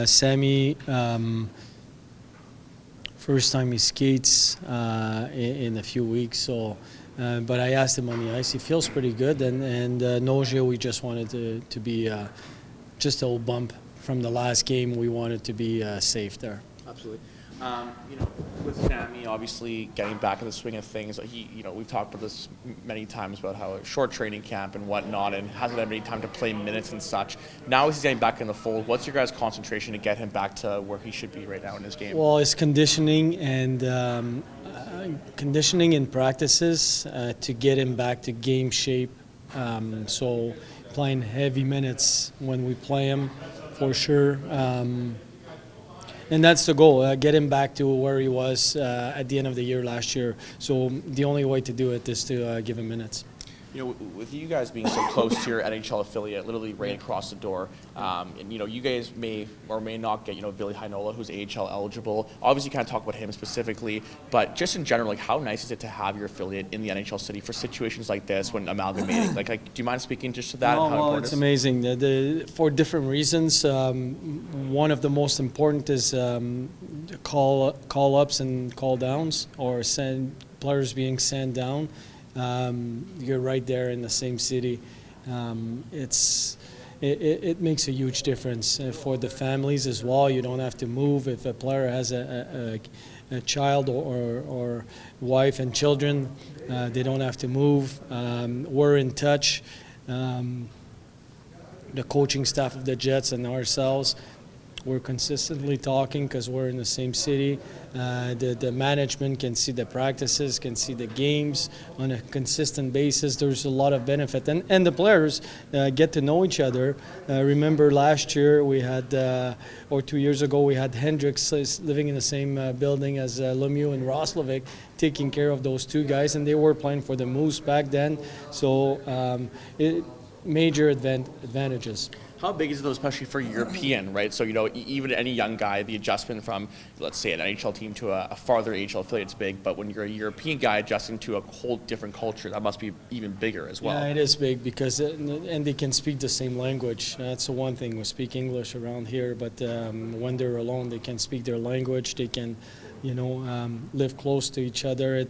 Sammy, first time he skates in a few weeks. So, but I asked him on the ice. He feels pretty good. And Noja, we just wanted to be just a little bump from the last game. We wanted to be safe there. Absolutely. With Sammy obviously getting back in the swing of things, we've talked about this many times about how a short training camp and whatnot, and hasn't had any time to play minutes and such. Now he's getting back in the fold. What's your guys' concentration to get him back to where he should be right now in his game? Well, it's conditioning and conditioning in practices to get him back to game shape. So playing heavy minutes when we play him, for sure. And that's the goal, get him back to where he was at the end of the year last year. So the only way to do it is to give him minutes. With you guys being so close to your NHL affiliate, literally right across the door, and you guys may or may not get, Ville Heinola, who's AHL eligible. Obviously, you kind of talk about him specifically, but just in general, how nice is it to have your affiliate in the NHL city for situations like this when amalgamating? Do you mind speaking just to that? No, and how well, important it's amazing. For different reasons. One of the most important is call ups and call downs, or players being sent down. You're right there in the same city. It makes a huge difference for the families as well. You don't have to move. If a player has a child or wife and children, they don't have to move. We're in touch. The coaching staff of the Jets and ourselves, we're consistently talking because we're in the same city. The management can see the practices, can see the games on a consistent basis. There's a lot of benefit. And the players get to know each other. Remember last year we had, or 2 years ago, we had Hendricks living in the same building as Lemieux and Roslovic, taking care of those two guys, and they were playing for the Moose back then. So major advantages. How big is it, though, especially for European, right? So, even any young guy, the adjustment from, let's say, an NHL team to a farther AHL affiliate is big, but when you're a European guy adjusting to a whole different culture, that must be even bigger as well. Yeah, it is big because, and they can speak the same language. That's the one thing. We speak English around here, but when they're alone, they can speak their language. They can, live close to each other.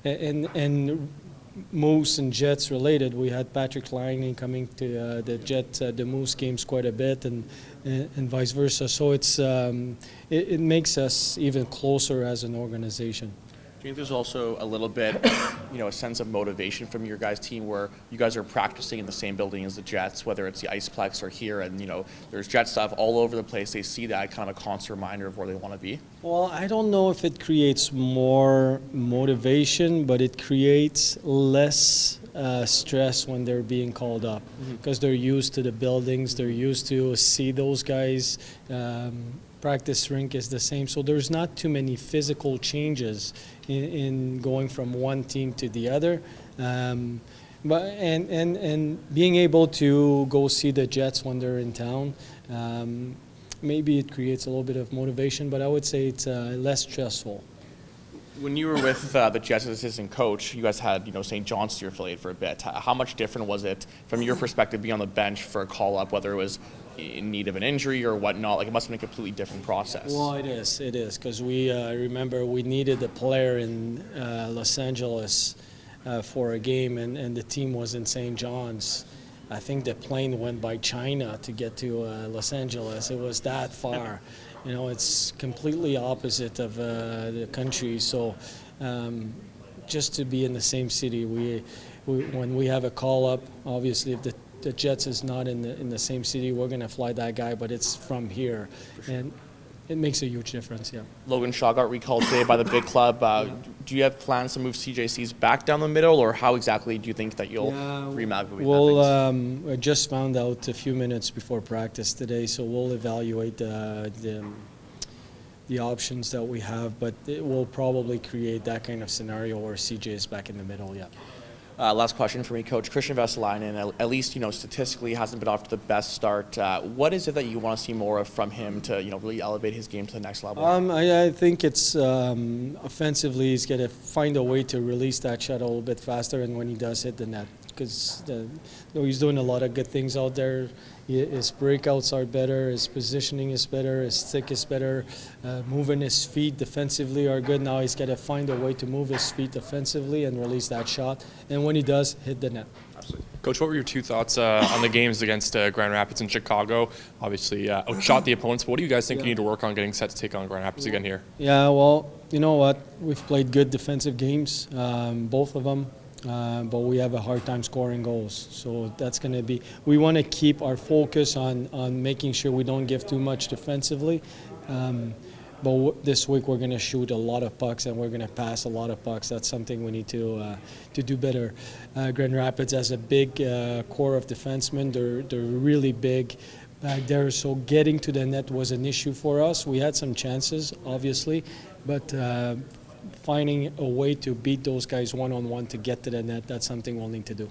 And Moose and Jets related. We had Patrick Laine coming to the Moose games quite a bit, and vice versa. So it makes us even closer as an organization. Do you think there's also a little bit, a sense of motivation from your guys' team where you guys are practicing in the same building as the Jets, whether it's the Iceplex or here, and there's Jet stuff all over the place. They see that kind of a constant reminder of where they want to be. Well, I don't know if it creates more motivation, but it creates less stress when they're being called up because they're used to the buildings, they're used to see those guys. Practice rink is the same, so there's not too many physical changes in going from one team to the other. But being able to go see the Jets when they're in town, maybe it creates a little bit of motivation, but I would say it's less stressful. When you were with the Jets as assistant coach, you guys had St. John's to your affiliate for a bit. How much different was it from your perspective being on the bench for a call-up, whether it was in need of an injury or whatnot? It must have been a completely different process. Well, it is, because we remember we needed a player in Los Angeles for a game, and the team was in St. John's. I think the plane went by China to get to Los Angeles. It was that far. It's completely opposite of the country. So just to be in the same city, when we have a call-up, obviously if the Jets is not in the same city, we're going to fly that guy, but it's from here. Sure. And it makes a huge difference, yeah. Logan Shaw got recalled today by the big club. Do you have plans to move CJCs back down the middle, or how exactly do you think that you'll reevaluate that? I just found out a few minutes before practice today, so we'll evaluate the options that we have, but it will probably create that kind of scenario where CJ is back in the middle, yeah. Last question for me, Coach. Christian Vesalainen, at least statistically hasn't been off to the best start. What is it that you want to see more of from him to really elevate his game to the next level? I think it's offensively he's got to find a way to release that shot a little bit faster, and when he does hit the net, because he's doing a lot of good things out there. His breakouts are better, his positioning is better, his stick is better, moving his feet defensively are good. Now he's got to find a way to move his feet offensively and release that shot. And when he does, hit the net. Absolutely. Coach, what were your two thoughts on the games against Grand Rapids and Chicago? Obviously, outshot the opponents. But what do you guys think you need to work on getting set to take on Grand Rapids again here? Yeah, well, you know what? We've played good defensive games, both of them. But we have a hard time scoring goals. So that's going to be, we want to keep our focus on making sure we don't give too much defensively. But this week we're going to shoot a lot of pucks and we're going to pass a lot of pucks. That's something we need to do better. Grand Rapids has a big core of defensemen. They're really big back there. So getting to the net was an issue for us. We had some chances, obviously, but finding a way to beat those guys one-on-one to get to the net, that's something we'll need to do.